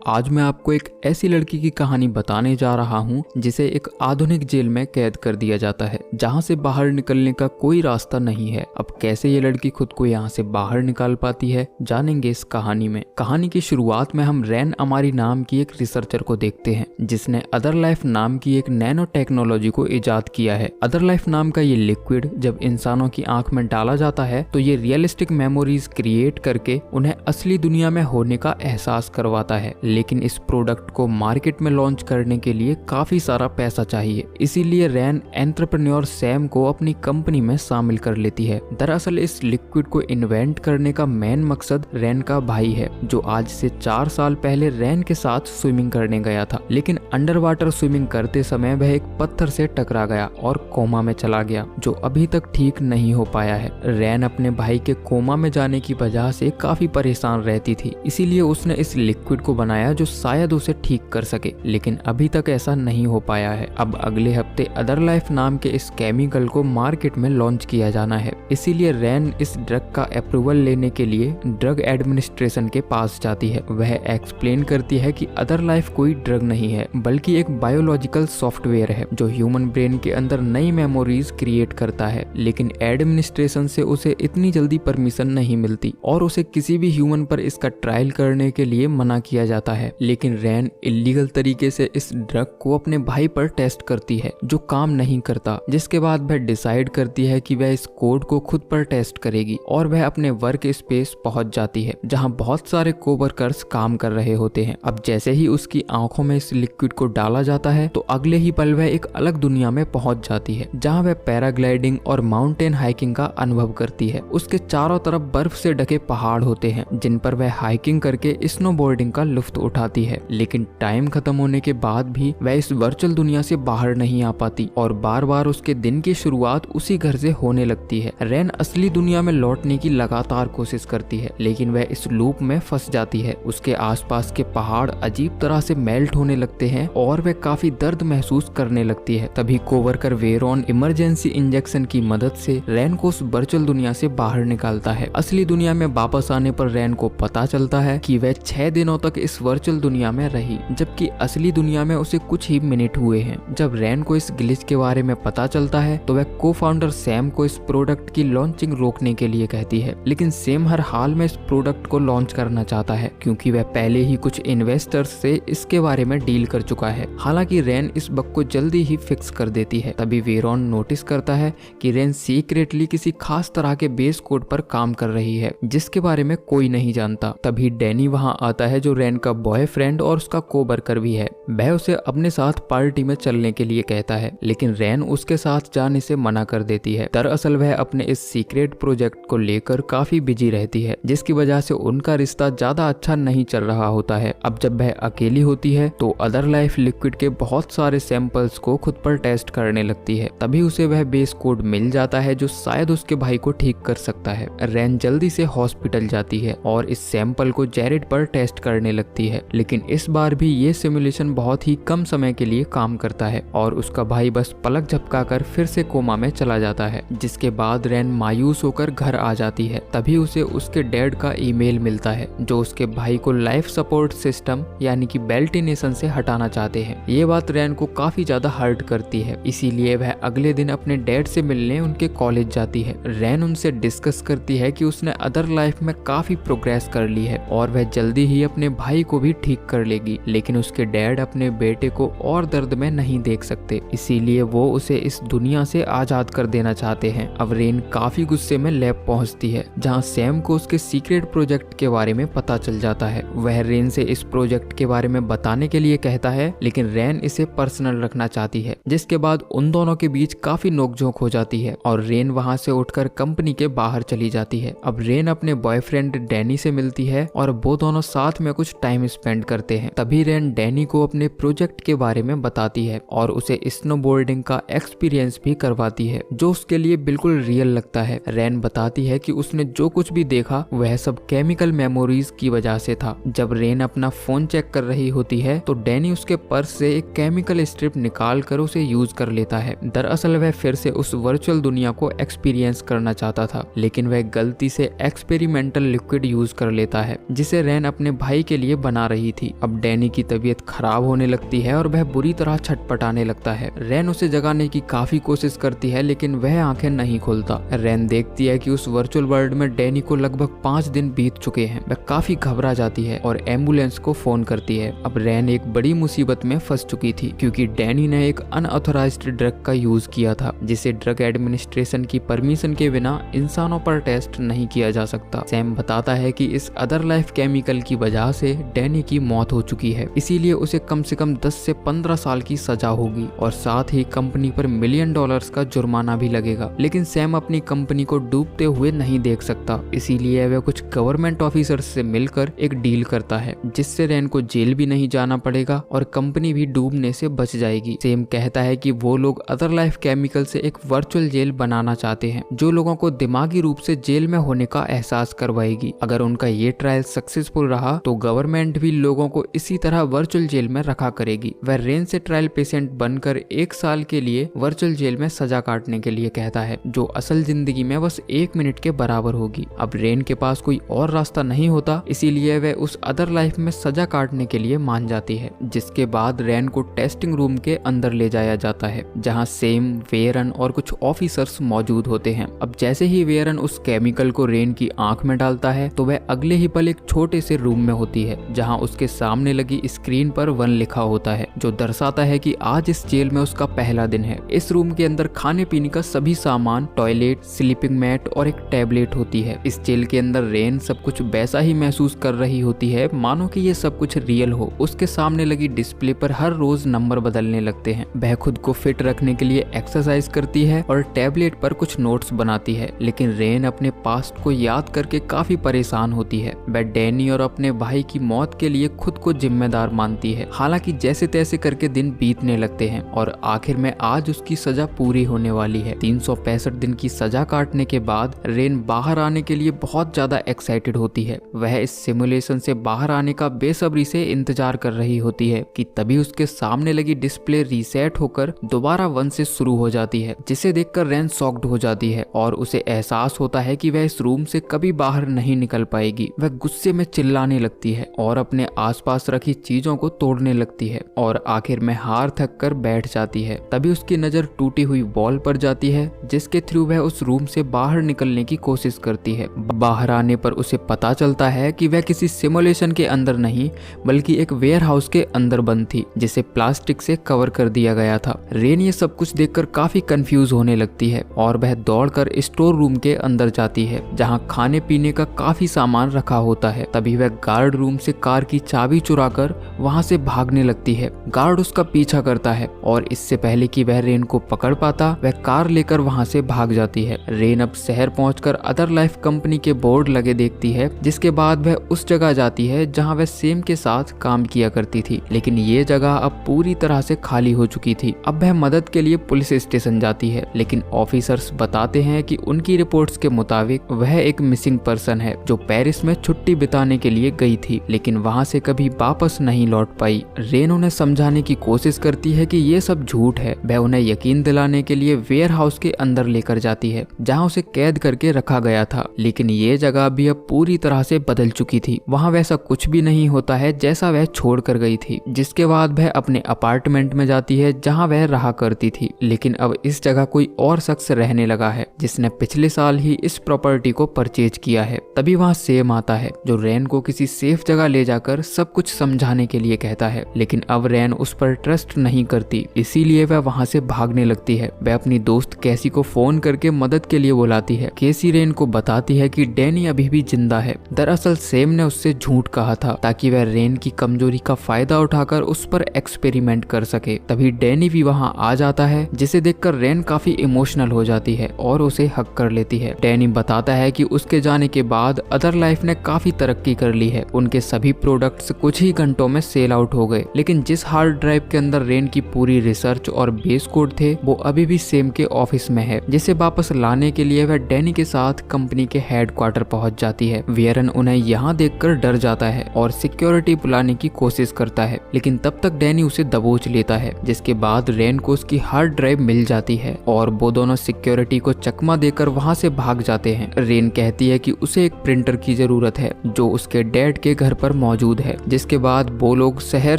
आज मैं आपको एक ऐसी लड़की की कहानी बताने जा रहा हूँ जिसे एक आधुनिक जेल में कैद कर दिया जाता है, जहाँ से बाहर निकलने का कोई रास्ता नहीं है। अब कैसे ये लड़की खुद को यहाँ से बाहर निकाल पाती है, जानेंगे इस कहानी में। कहानी की शुरुआत में हम रैन अमारी नाम की एक रिसर्चर को देखते हैं, जिसने अदर लाइफ नाम की एक नैनो टेक्नोलॉजी को इजाद किया है। अदर लाइफ नाम का ये लिक्विड जब इंसानों की आंख में डाला जाता है तो ये रियलिस्टिक मेमोरीज क्रिएट करके उन्हें असली दुनिया में होने का एहसास करवाता है। लेकिन इस प्रोडक्ट को मार्केट में लॉन्च करने के लिए काफी सारा पैसा चाहिए, इसीलिए रैन एंटरप्रेन्योर सैम को अपनी कंपनी में शामिल कर लेती है। दरअसल इस लिक्विड को इन्वेंट करने का मेन मकसद रैन का भाई है, जो आज से 4 साल पहले रैन के साथ स्विमिंग करने गया था। लेकिन अंडर वाटर स्विमिंग करते समय वह एक पत्थर से टकरा गया और कोमा में चला गया, जो अभी तक ठीक नहीं हो पाया है। रैन अपने भाई के कोमा में जाने की वजह से काफी परेशान रहती थी, इसीलिए उसने इस लिक्विड को बनाया जो शायद उसे ठीक कर सके, लेकिन अभी तक ऐसा नहीं हो पाया है। अब अगले हफ्ते अदर लाइफ नाम के इस केमिकल को मार्केट में लॉन्च किया जाना है, इसीलिए रैन इस ड्रग का अप्रूवल लेने के लिए ड्रग एडमिनिस्ट्रेशन के पास जाती है। वह एक्सप्लेन करती है कि अदर लाइफ कोई ड्रग नहीं है, बल्कि एक बायोलॉजिकल सॉफ्टवेयर है जो ह्यूमन ब्रेन के अंदर नई मेमोरीज क्रिएट करता है। लेकिन एडमिनिस्ट्रेशन से उसे इतनी जल्दी परमिशन नहीं मिलती और उसे किसी भी ह्यूमन पर इसका ट्रायल करने के लिए मना किया जाता है। लेकिन रैन इलीगल तरीके से इस ड्रग को अपने भाई पर टेस्ट करती है, जो काम नहीं करता, जिसके बाद वह डिसाइड करती है कि वह इस कोड को खुद पर टेस्ट करेगी और वह अपने वर्क स्पेस पहुंच जाती है, जहां बहुत सारे कोवर्कर्स काम कर रहे होते हैं। अब जैसे ही उसकी आंखों में इस लिक्विड को डाला जाता है तो अगले ही पल वह एक अलग दुनिया में पहुंच जाती है, जहां वह पैराग्लाइडिंग और माउंटेन हाइकिंग का अनुभव करती है। उसके चारों तरफ बर्फ से ढके पहाड़ होते हैं, जिन पर वह हाइकिंग करके स्नोबोर्डिंग का लुत्फ उठाती है। लेकिन टाइम खत्म होने के बाद भी वह इस वर्चुअल दुनिया से बाहर नहीं आ पाती और बार बार उसके दिन की शुरुआत उसी घर से होने लगती है। रैन असली दुनिया में लौटने की लगातार कोशिश करती है, लेकिन वह इस लूप में फंस जाती है। उसके आसपास के पहाड़ अजीब तरह से मेल्ट होने लगते हैं और वह काफी दर्द महसूस करने लगती है। तभी कोवर्कर वेरोन इमरजेंसी इंजेक्शन की मदद से रैन को उस वर्चुअल दुनिया से बाहर निकालता है। असली दुनिया में वापस आने पर रैन को पता चलता है कि वह 6 दिनों तक इस वर्चुअल दुनिया में रही, जबकि असली दुनिया में उसे कुछ ही मिनट हुए हैं। जब रैन को इस ग्लिच के बारे में पता चलता है तो वह को फाउंडर सैम को इस प्रोडक्ट की लॉन्चिंग रोकने के लिए कहती है, लेकिन सैम हर हाल में इस प्रोडक्ट को लॉन्च करना चाहता है, क्योंकि वह पहले ही कुछ इन्वेस्टर्स से इसके बारे में डील कर चुका है। हालांकि रैन इस बग को जल्दी ही फिक्स कर देती है। तभी वेरोन नोटिस करता है कि रैन सीक्रेटली किसी खास तरह के बेस कोड पर काम कर रही है, जिसके बारे में कोई नहीं जानता। तभी डैनी वहां आता है, जो रैन का बॉयफ्रेंड और उसका कोवर्कर भी है। वह उसे अपने साथ पार्टी में चलने के लिए कहता है, लेकिन रैन उसके साथ जाने से मना कर देती है। दरअसल वह अपने इस सीक्रेट प्रोजेक्ट को लेकर काफी बिजी रहती है, जिसकी वजह से उनका रिश्ता ज्यादा अच्छा नहीं चल रहा होता है। अब जब वह अकेली होती है तो अदर लाइफ लिक्विड के बहुत सारे सैंपल्स को खुद पर टेस्ट करने लगती है। तभी उसे वह बेस कोड मिल जाता है जो शायद उसके भाई को ठीक कर सकता है। रैन जल्दी से हॉस्पिटल जाती है और इस सैंपल को जेरेड पर टेस्ट करने लगती है, लेकिन इस बार भी ये सिमुलेशन बहुत ही कम समय के लिए काम करता है और उसका भाई बस पलक झपकाकर फिर से कोमा में चला जाता है। जिसके बाद रैन मायूस होकर घर आ जाती है। तभी उसे उसके डैड का ईमेल मिलता है, जो उसके भाई को लाइफ सपोर्ट सिस्टम यानी कि बेल्टिनेशन से हटाना चाहते हैं। ये बात रैन को काफी ज्यादा हर्ट करती है, इसीलिए वह अगले दिन अपने डैड से मिलने उनके कॉलेज जाती है। रैन उनसे डिस्कस करती है कि उसने अदर लाइफ में काफी प्रोग्रेस कर ली है और वह जल्दी ही अपने भाई को भी ठीक कर लेगी। लेकिन उसके डैड अपने बेटे को और दर्द में नहीं देख सकते, इसीलिए वो उसे इस दुनिया से आजाद कर देना चाहते हैं। अब रैन काफी गुस्से में लैब पहुंचती है, जहां सैम को उसके सीक्रेट प्रोजेक्ट के बारे में पता चल जाता है। वह रैन से इस प्रोजेक्ट के बारे में बताने के लिए कहता है, लेकिन रैन इसे पर्सनल रखना चाहती है, जिसके बाद उन दोनों के बीच काफी नोकझोंक हो जाती है और रैन वहां से उठकर कंपनी के बाहर चली जाती है। अब रैन अपने बॉयफ्रेंड डैनी से मिलती है और वो दोनों साथ में कुछ टाइम स्पेंड करते हैं। तभी रैन डैनी को अपने प्रोजेक्ट के बारे में बताती है और उसे स्नोबोर्डिंग का एक्सपीरियंस भी करवाती है, जो उसके लिए बिल्कुल रियल लगता है। रैन बताती है कि उसने जो कुछ भी देखा वह सब केमिकल मेमोरीज की वजह से था। जब रैन अपना फोन चेक कर रही होती है तो डैनी उसके पर्स से एक केमिकल स्ट्रिप निकाल कर उसे यूज कर लेता है। दरअसल वह फिर से उस वर्चुअल दुनिया को एक्सपीरियंस करना चाहता था, लेकिन वह गलती से एक्सपेरिमेंटल लिक्विड यूज कर लेता है, जिसे रैन अपने भाई के लिए बना रही थी। अब डैनी की तबीयत खराब होने लगती है और वह बुरी तरह छटपटाने लगता है। रैन उसे जगाने की काफी कोशिश करती है लेकिन वह आंखें नहीं खोलता। रैन देखती है कि उस वर्चुअल वर्ल्ड में डैनी को लगभग 5 दिन बीत चुके हैं। वह काफी घबरा जाती है और एम्बुलेंस को फोन करती है। अब रैन एक बड़ी मुसीबत में फंस चुकी थी क्योंकि डैनी ने एक अनऑथराइज्ड ड्रग का यूज किया था जिसे ड्रग एडमिनिस्ट्रेशन की परमिशन के बिना इंसानों पर टेस्ट नहीं किया जा सकता। सैम बताता है कि इस अदर लाइफ केमिकल की वजह से डैनी की मौत हो चुकी है, इसीलिए उसे कम से कम 10 से 15 साल की सजा होगी और साथ ही कंपनी पर $1 मिलियन का जुर्माना भी लगेगा। लेकिन सैम अपनी कंपनी को डूबते हुए नहीं देख सकता, इसीलिए वह कुछ गवर्नमेंट ऑफिसर्स से मिलकर एक डील करता है जिससे रैन को जेल भी नहीं जाना पड़ेगा और कंपनी भी डूबने से बच जाएगी। सैम कहता है कि वो लोग अदर लाइफ केमिकल से एक वर्चुअल जेल बनाना चाहते हैं जो लोगों को दिमागी रूप से जेल में होने का एहसास करवाएगी। अगर उनका ये ट्रायल सक्सेसफुल रहा तो गवर्नमेंट भी लोगों को इसी तरह वर्चुअल जेल में रखा करेगी। वह रेन से ट्रायल पेशेंट बनकर 1 साल के लिए वर्चुअल जेल में सजा काटने के लिए कहता है, जो असल जिंदगी में बस 1 मिनट के बराबर होगी। अब रेन के पास कोई और रास्ता नहीं होता, इसीलिए वह उस अदर लाइफ में सजा काटने के लिए मान जाती है। जिसके बाद रेन को टेस्टिंग रूम के अंदर ले जाया जाता है जहाँ सेम, वेरन और कुछ ऑफिसर्स मौजूद होते हैं। अब जैसे ही वेरन उस केमिकल को रेन की आंख में डालता है तो वह अगले ही पल एक छोटे से रूम में होती है जहां उसके सामने लगी स्क्रीन पर 1 लिखा होता है जो दर्शाता है कि आज इस जेल में उसका पहला दिन है। इस रूम के अंदर खाने पीने का सभी सामान, टॉयलेट, स्लीपिंग मैट और एक टैबलेट होती है। इस जेल के अंदर रेन सब कुछ वैसा ही महसूस कर रही होती है मानो कि ये सब कुछ रियल हो। उसके सामने लगी डिस्प्ले पर हर रोज नंबर बदलने लगते हैं। वह खुद को फिट रखने के लिए एक्सरसाइज करती है और टैबलेट पर कुछ नोट्स बनाती है, लेकिन रेन अपने पास्ट को याद करके काफी परेशान होती है। वह डैनी और अपने भाई की मौत के लिए खुद को जिम्मेदार मानती है। हालांकि जैसे तैसे करके दिन बीतने लगते हैं और आखिर में आज उसकी सजा पूरी होने वाली है। 365 दिन की सजा काटने के बाद रेन बाहर आने के लिए बहुत ज्यादा एक्साइटेड होती है। वह इस सिमुलेशन से बाहर आने का बेसब्री से इंतजार कर रही होती है कि तभी उसके सामने लगी डिस्प्ले रीसेट होकर दोबारा 1 से शुरू हो जाती है, जिसे देखकर रेन शॉक्ड हो जाती है और उसे एहसास होता है कि वह इस रूम से कभी बाहर नहीं निकल पाएगी। वह गुस्से में चिल्लाने लगती है और अपने आसपास रखी चीजों को तोड़ने लगती है और आखिर में हार थक कर बैठ जाती है। तभी उसकी नजर टूटी हुई वॉल पर जाती है जिसके थ्रू वह उस रूम से बाहर निकलने की कोशिश करती है। बाहर आने पर उसे पता चलता है कि वह किसी सिमुलेशन के अंदर नहीं बल्कि एक वेयर हाउस के अंदर बंद थी जिसे प्लास्टिक से कवर कर दिया गया था। रेन ये सब कुछ देखकर काफी कंफ्यूज होने लगती है और वह दौड़कर स्टोर रूम के अंदर जाती है जहां खाने पीने का काफी सामान रखा होता है। तभी वह गार्ड रूम से कार की चाबी चुराकर वहां से भागने लगती है। गार्ड उसका पीछा करता है और इससे पहले कि वह रेन को पकड़ पाता वह कार लेकर वहां से भाग जाती है। रेन अब शहर पहुंचकर अदर लाइफ कंपनी के बोर्ड लगे देखती है, जिसके बाद वह उस जगह जाती है जहां वह सेम के साथ काम किया करती थी, लेकिन ये जगह अब पूरी तरह से खाली हो चुकी थी। अब वह मदद के लिए पुलिस स्टेशन जाती है, लेकिन ऑफिसर्स बताते हैं कि उनकी रिपोर्ट्स के मुताबिक वह एक मिसिंग पर्सन है जो पेरिस में छुट्टी बिताने के लिए गई थी लेकिन वहां से कभी वापस नहीं लौट पाई। रेन उन्हें समझाने की कोशिश करती है कि ये सब झूठ है। वह उन्हें यकीन दिलाने के लिए वेयर हाउस के अंदर लेकर जाती है जहां उसे कैद करके रखा गया था, लेकिन ये जगह भी अब पूरी तरह से बदल चुकी थी। वहां वैसा कुछ भी नहीं होता है जैसा वह छोड़ कर गई थी। जिसके बाद वह अपने अपार्टमेंट में जाती है जहां वह रहा करती थी, लेकिन अब इस जगह कोई और शख्स रहने लगा है जिसने पिछले साल ही इस प्रॉपर्टी को परचेज किया है। तभी वहां सेम आता है जो रेन को किसी सेफ जगह ले जाकर सब कुछ समझाने के लिए कहता है, लेकिन अब रेन उस पर ट्रस्ट नहीं करती, इसीलिए वह वहां से भागने लगती है। वह अपनी दोस्त कैसी को फोन करके मदद के लिए बुलाती है। केसी रेन को बताती है कि डैनी अभी भी जिंदा है। दरअसल सेम ने उससे झूठ कहा था ताकि वह रेन की कमजोरी का फायदा उठाकर उस पर एक्सपेरिमेंट कर सके। तभी डैनी भी वहां आ जाता है, जिसे देखकर रेन काफी इमोशनल हो जाती है और उसे हक कर लेती है। डैनी बताता है कि उसके जाने के बाद अदर लाइफ ने काफी तरक्की कर ली है। उनके सभी प्रोडक्ट्स कुछ ही घंटों में सेल आउट हो गए, लेकिन जिस हार्ड ड्राइव के अंदर रेन की पूरी रिसर्च और बेस कोड थे वो अभी भी सेम के ऑफिस में है, जिसे वापस लाने के लिए वह डैनी के साथ कंपनी के हेडक्वार्टर पहुंच जाती है। वेरन उन्हें यहाँ देखकर डर जाता है और सिक्योरिटी बुलाने की कोशिश करता है, लेकिन तब तक डैनी उसे दबोच लेता है। जिसके बाद रेन को उसकी हार्ड ड्राइव मिल जाती है और वो दोनों सिक्योरिटी को चकमा देकर वहां से भाग जाते हैं। रेन कहती है कि उसे एक प्रिंटर की जरूरत है जो उसके डैड के घर पर मौजूद है। जिसके बाद वो लोग शहर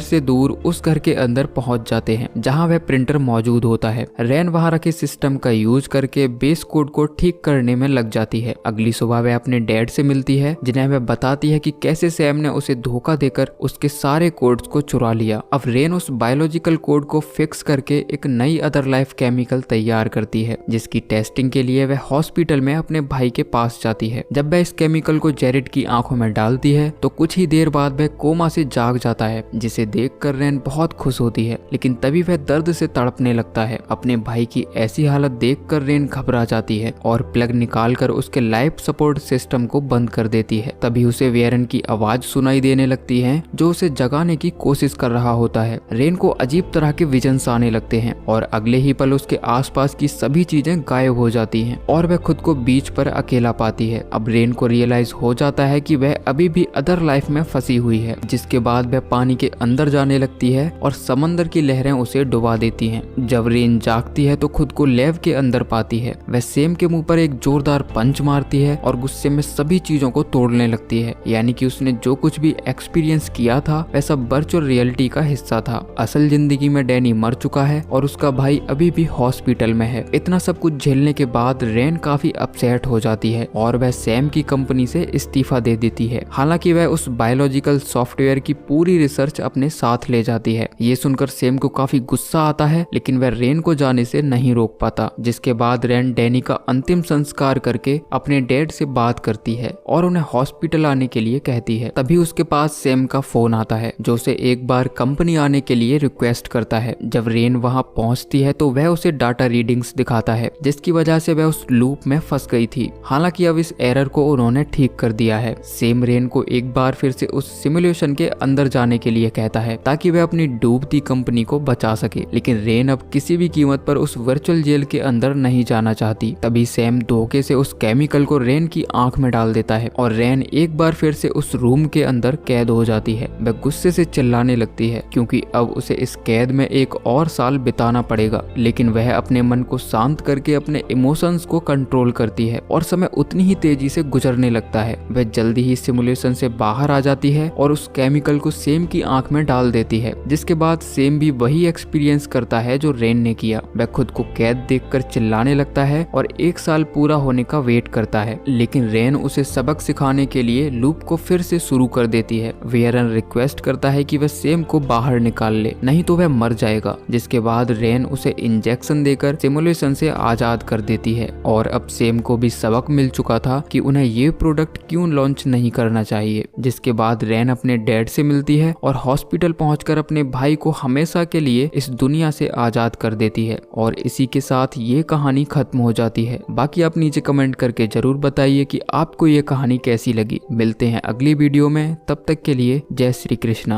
से दूर उस घर के अंदर पहुंच जाते हैं जहां वह प्रिंटर मौजूद होता है। रैन वहां रखे सिस्टम का यूज करके बेस कोड को ठीक करने में लग जाती है। अगली सुबह वह अपने डैड से मिलती है जिन्हें वह बताती है कि कैसे सैम ने उसे धोखा देकर उसके सारे कोड्स को चुरा लिया। अब रेन उस बायोलॉजिकल कोड को फिक्स करके एक नई अदर लाइफ केमिकल तैयार करती है जिसकी टेस्टिंग के लिए वह हॉस्पिटल में अपने भाई के पास जाती है। जब वह इस केमिकल को जेरेड की आंखों में डालती है तो कुछ ही देर बाद वह कोमा से जाग जाता है, जिसे देखकर रेन बहुत खुश होती है, लेकिन तभी वह दर्द से तड़पने लगता है। अपने भाई की ऐसी हालत देखकर रेन घबरा जाती है और प्लग निकालकर उसके लाइफ सपोर्ट सिस्टम को बंद कर देती है। तभी उसे वेरन की आवाज सुनाई देने लगती है जो उसे जगाने की कोशिश कर रहा होता है। रेन को अजीब तरह के विजन्स आने लगते हैं और अगले ही पल उसके आसपास की सभी चीजें गायब हो जाती हैं और वह खुद को बीच पर अकेला पाती है। अब रेन को रियलाइज हो जाता है कि वह अभी भी अदर लाइफ में फंसी हुई है, जिसके बाद वह पानी के अंदर जाने लगती है और समंदर की लहरें उसे डुबा देती हैं। जब रेन जागती है तो खुद को लैब के अंदर पाती है। वह सैम के मुंह पर एक जोरदार पंच मारती है और गुस्से में सभी चीजों को तोड़ने लगती है, यानी कि उसने जो कुछ भी एक्सपीरियंस किया था वह सब वर्चुअल रियलिटी का हिस्सा था। असल जिंदगी में डैनी मर चुका है और उसका भाई अभी भी हॉस्पिटल में है। इतना सब कुछ झेलने के बाद रेन काफी अपसेट हो जाती है और वह सैम की कंपनी से इस्तीफा दे देती है। हालांकि वह उस बायोलॉजिकल सॉफ्टवेयर की पूरी रिसर्च अपने साथ ले जाती है। ये सुनकर सैम को काफी गुस्सा आता है, लेकिन वह रेन को जाने से नहीं रोक पाता। जिसके बाद रेन डैनी का अंतिम संस्कार करके अपने डैड से बात करती है और उन्हें हॉस्पिटल आने के लिए कहती है। तभी उसके पास सैम का फोन आता है जो उसे एक बार कंपनी आने के लिए रिक्वेस्ट करता है। जब रेन वहां पहुंचती है तो वह उसे डाटा रीडिंग्स दिखाता है जिसकी वजह से वह उस लूप में फंस गई थी। हालांकि अब इस एरर को उन्होंने ठीक कर दिया है। सैम रेन को एक बार फिर से उस सिमुलेशन के अंदर जाने के लिए कहता है ताकि वह अपनी डूबती कंपनी को बचा सके, लेकिन रेन अब किसी भी कीमत पर उस वर्चुअल जेल के अंदर नहीं जाना चाहती। तभी सैम धोखे से उस केमिकल को रेन की आंख में डाल देता है और रेन एक बार फिर से उस रूम के अंदर कैद हो जाती है। वह गुस्से से चिल्लाने लगती है क्योंकि अब उसे इस कैद में एक और साल बिताना पड़ेगा, लेकिन वह अपने मन को शांत करके अपने इमोशंस को कंट्रोल करती है और समय उतनी ही तेजी से गुजरने लगता है। वह जल्दी ही सिमुलेशन से बाहर आ जाती है और उस केमिकल को सैम की आंख में डाल देती है, जिसके बाद सैम भी वही एक्सपीरियंस करता है जो रेन ने किया। वह खुद को कैद देखकर चिल्लाने लगता है और एक साल पूरा होने का वेट करता है, लेकिन रेन उसे सबक सिखाने के लिए लूप को फिर से शुरू कर देती है। वेरन रिक्वेस्ट करता है कि वह सैम को बाहर निकाल ले, नहीं तो वह मर जाएगा। जिसके बाद रेन उसे इंजेक्शन देकर सिमुलेशन से आजाद कर देती है और अब सैम को भी सबक मिल चुका था कि उन्हें ये प्रोडक्ट क्यों लॉन्च नहीं करना चाहिए। जिसके बाद रेन अपने डैड से मिलती है और हॉस्पिटल पहुंचकर अपने भाई को हमेशा के लिए इस दुनिया से आजाद कर देती है और इसी के साथ ये कहानी खत्म हो जाती है। बाकी आप नीचे कमेंट करके जरूर बताइए कि आपको ये कहानी कैसी लगी। मिलते हैं अगली वीडियो में, तब तक के लिए जय श्री कृष्णा।